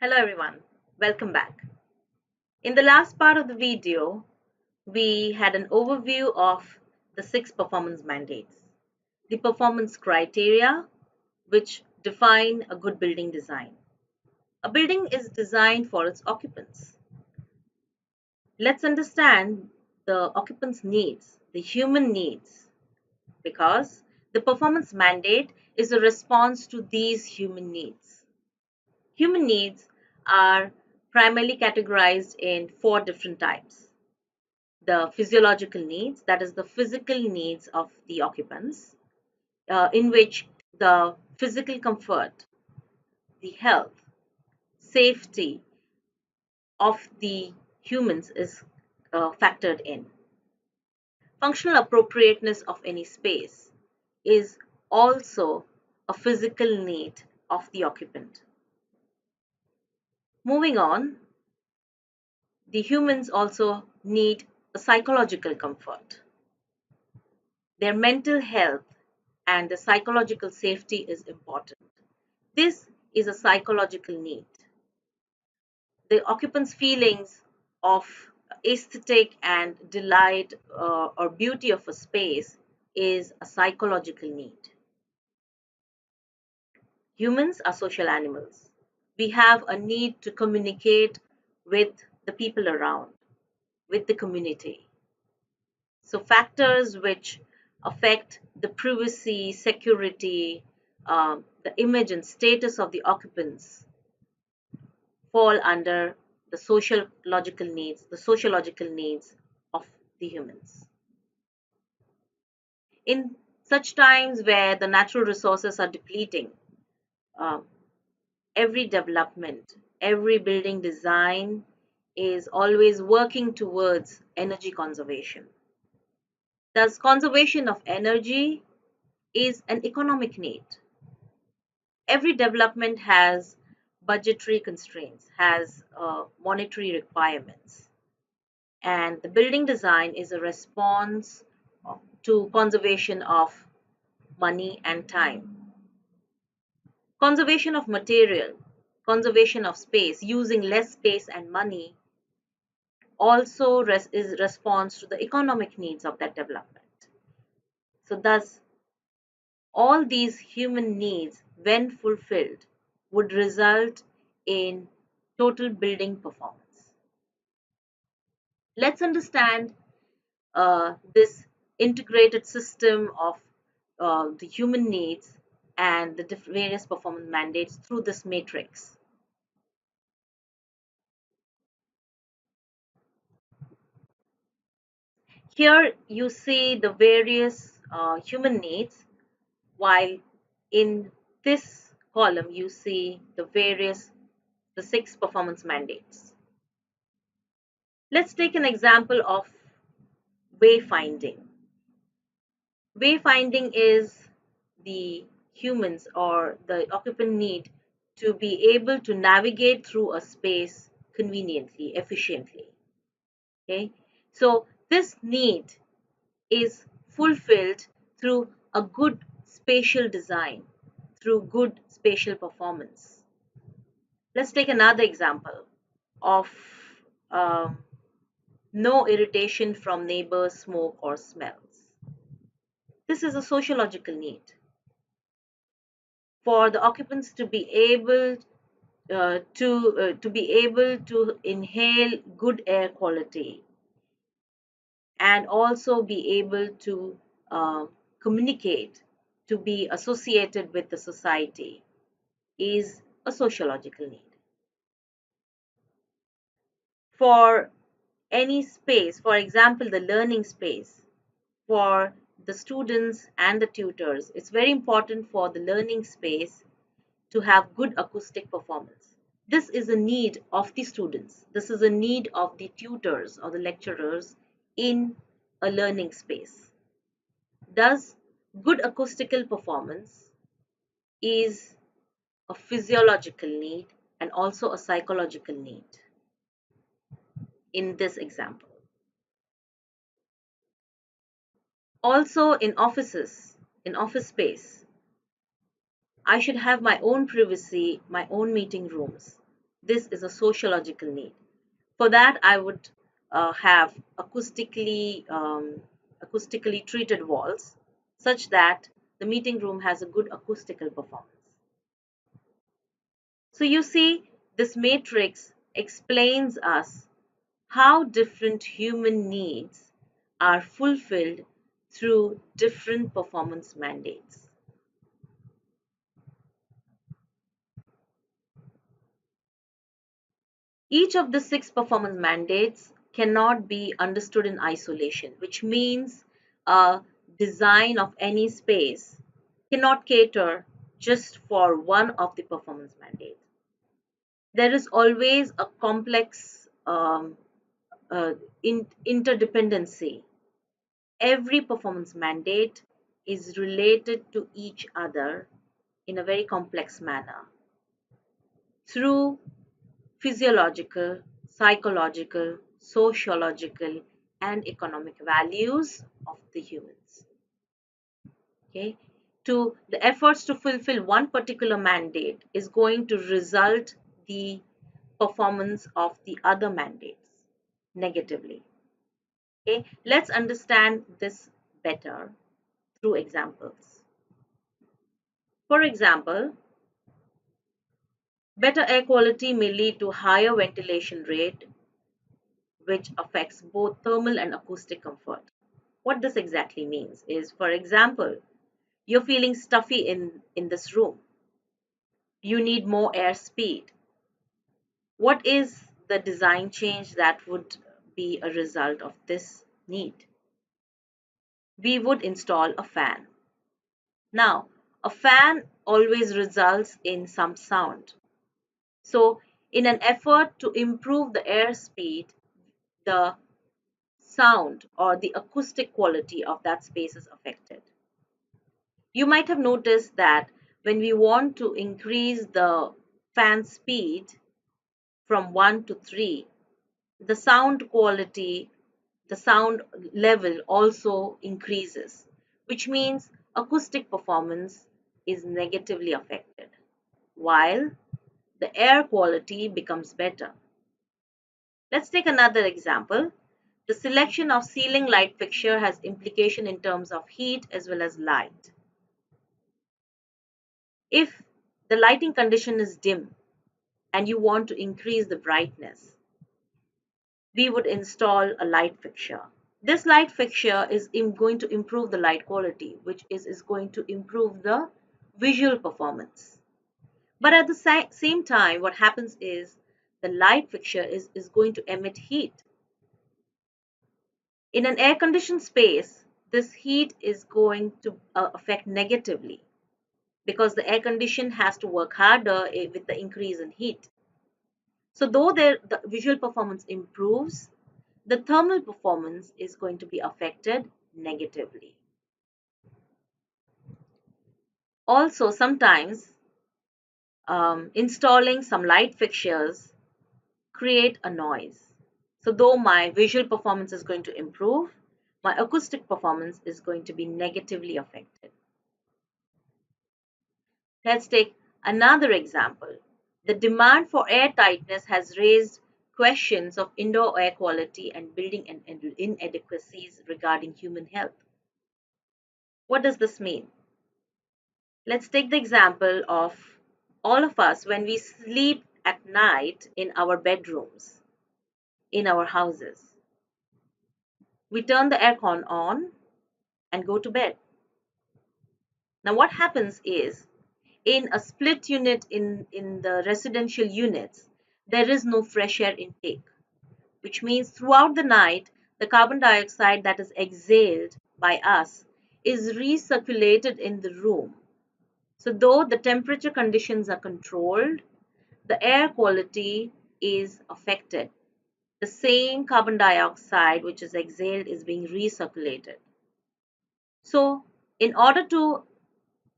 Hello everyone, welcome back. In the last part of the video, we had an overview of the 6 performance mandates, the performance criteria which define a good building design. A building is designed for its occupants. Let's understand the occupants' needs, the human needs, because the performance mandate is a response to these human needs. Human needs are primarily categorized in 4 different types. The physiological needs, that is the physical needs of the occupants, in which the physical comfort, the health, safety of the humans is factored in. Functional appropriateness of any space is also a physical need of the occupant. Moving on, the humans also need a psychological comfort. Their mental health and the psychological safety is important. This is a psychological need. The occupant's feelings of aesthetic and delight or beauty of a space is a psychological need. Humans are social animals. We have a need to communicate with the people around, with the community. So factors which affect the privacy, security, the image and status of the occupants fall under the sociological needs of the humans. In such times where the natural resources are depleting, um, every development, every building design is always working towards energy conservation. Thus, conservation of energy is an economic need. Every development has budgetary constraints, has monetary requirements, and the building design is a response to conservation of money and time. Conservation of material, conservation of space, using less space and money also is response to the economic needs of that development. So thus all these human needs, when fulfilled, would result in total building performance. Let's understand this integrated system of the human needs and the various performance mandates through this matrix. Here you see the various human needs, while in this column you see the 6 performance mandates. Let's take an example of wayfinding. Wayfinding is the humans or the occupant need to be able to navigate through a space conveniently, efficiently. Okay, so this need is fulfilled through a good spatial design, through good spatial performance. Let's take another example of um, no irritation from neighbors' smoke or smells. This is a sociological need for the occupants to be able to be able to inhale good air quality and also be able to uh, communicate, to be associated with the society is a sociological need. For any space, for example, the learning space, for the students and the tutors, it's very important for the learning space to have good acoustic performance. This is a need of the students. This is a need of the tutors or the lecturers in a learning space. Thus, good acoustical performance is a physiological need and also a psychological need in this example. Also in offices, in office space, I should have my own privacy, my own meeting rooms. This is a sociological need. For that, I would have acoustically treated walls such that the meeting room has a good acoustical performance. So you see, this matrix explains us how different human needs are fulfilled through different performance mandates. Each of the 6 performance mandates cannot be understood in isolation, which means a design of any space cannot cater just for one of the performance mandates. There is always a complex interdependency. Every performance mandate is related to each other in a very complex manner through physiological, psychological, sociological, and economic values of the humans. Okay, to the efforts to fulfill one particular mandate is going to result the performance of the other mandates negatively. Okay, let's understand this better through examples. For example, better air quality may lead to higher ventilation rate, which affects both thermal and acoustic comfort. What this exactly means is, for example, you're feeling stuffy in this room. You need more air speed. What is the design change that would be a result of this need? We would install a fan. Now, a fan always results in some sound. So, in an effort to improve the air speed, the sound or the acoustic quality of that space is affected. You might have noticed that when we want to increase the fan speed from 1 to 3, the sound quality, the sound level also increases, which means acoustic performance is negatively affected, while the air quality becomes better. Let's take another example. The selection of ceiling light fixture has implication in terms of heat as well as light. If the lighting condition is dim and you want to increase the brightness, we would install a light fixture. This light fixture is going to improve the light quality, which is going to improve the visual performance. But at the same time, what happens is the light fixture is going to emit heat. In an air conditioned space, this heat is going to affect negatively because the air condition has to work harder with the increase in heat. So, though the visual performance improves, the thermal performance is going to be affected negatively. Also, sometimes installing some light fixtures create a noise. So, though my visual performance is going to improve, my acoustic performance is going to be negatively affected. Let's take another example. The demand for air tightness has raised questions of indoor air quality and building inadequacies regarding human health. What does this mean? Let's take the example of all of us when we sleep at night in our bedrooms, in our houses. We turn the aircon on and go to bed. Now, what happens is in a split unit in the residential units, there is no fresh air intake, which means throughout the night, the carbon dioxide that is exhaled by us is recirculated in the room. So, though the temperature conditions are controlled, the air quality is affected. The same carbon dioxide which is exhaled is being recirculated. So, in order to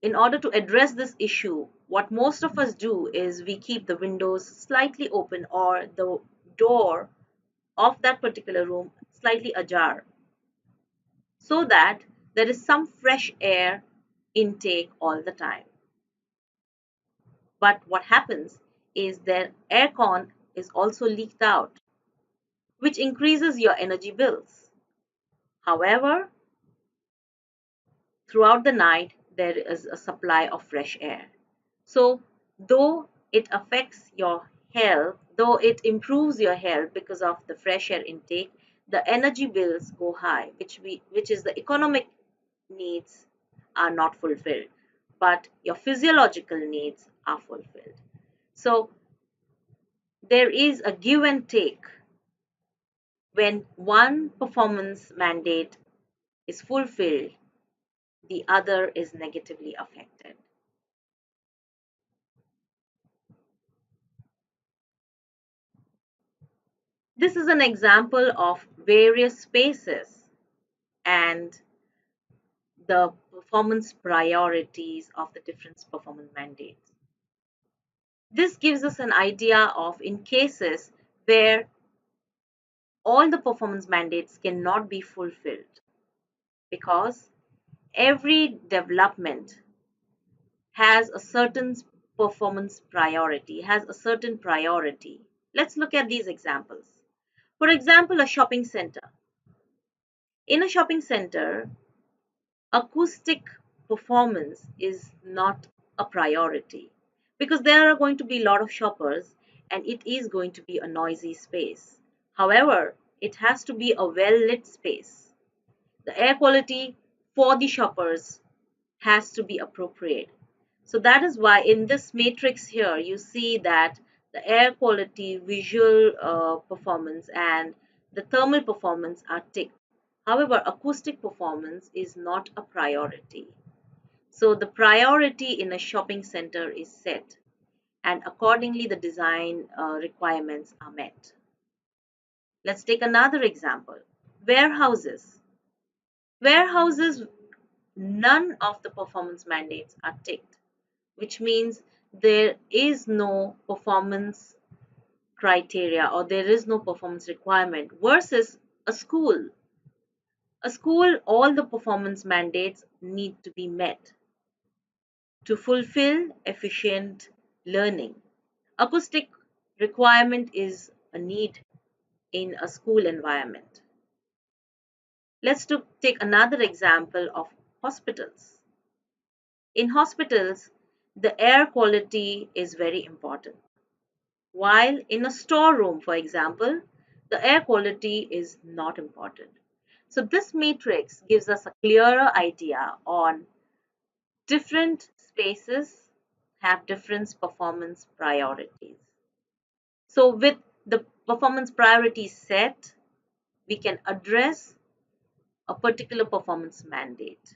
in order to address this issue, what most of us do is we keep the windows slightly open or the door of that particular room slightly ajar so that there is some fresh air intake all the time. But what happens is their aircon is also leaked out, which increases your energy bills. However, throughout the night, there is a supply of fresh air. So, though it affects your health, though it improves your health because of the fresh air intake, the energy bills go high, which is the economic needs are not fulfilled, but your physiological needs are fulfilled. So, there is a give and take when one performance mandate is fulfilled, the other is negatively affected. This is an example of various spaces and the performance priorities of the different performance mandates. This gives us an idea of in cases where all the performance mandates cannot be fulfilled because every development has a certain performance priority, has a certain priority. Let's look at these examples. For example, a shopping center. In a shopping center, acoustic performance is not a priority because there are going to be a lot of shoppers and it is going to be a noisy space. However, it has to be a well lit space. The air quality for the shoppers has to be appropriate. So that is why in this matrix here you see that the air quality, visual performance and the thermal performance are ticked. However, acoustic performance is not a priority. So the priority in a shopping center is set and accordingly the design requirements are met. Let's take another example. Warehouses. Warehouses, none of the performance mandates are ticked, which means there is no performance criteria or there is no performance requirement versus a school. A school, all the performance mandates need to be met to fulfill efficient learning. Acoustic requirement is a need in a school environment. Take another example of hospitals. In hospitals, the air quality is very important. While in a storeroom, for example, the air quality is not important. So this matrix gives us a clearer idea on different spaces have different performance priorities. So with the performance priorities set, we can address a particular performance mandate.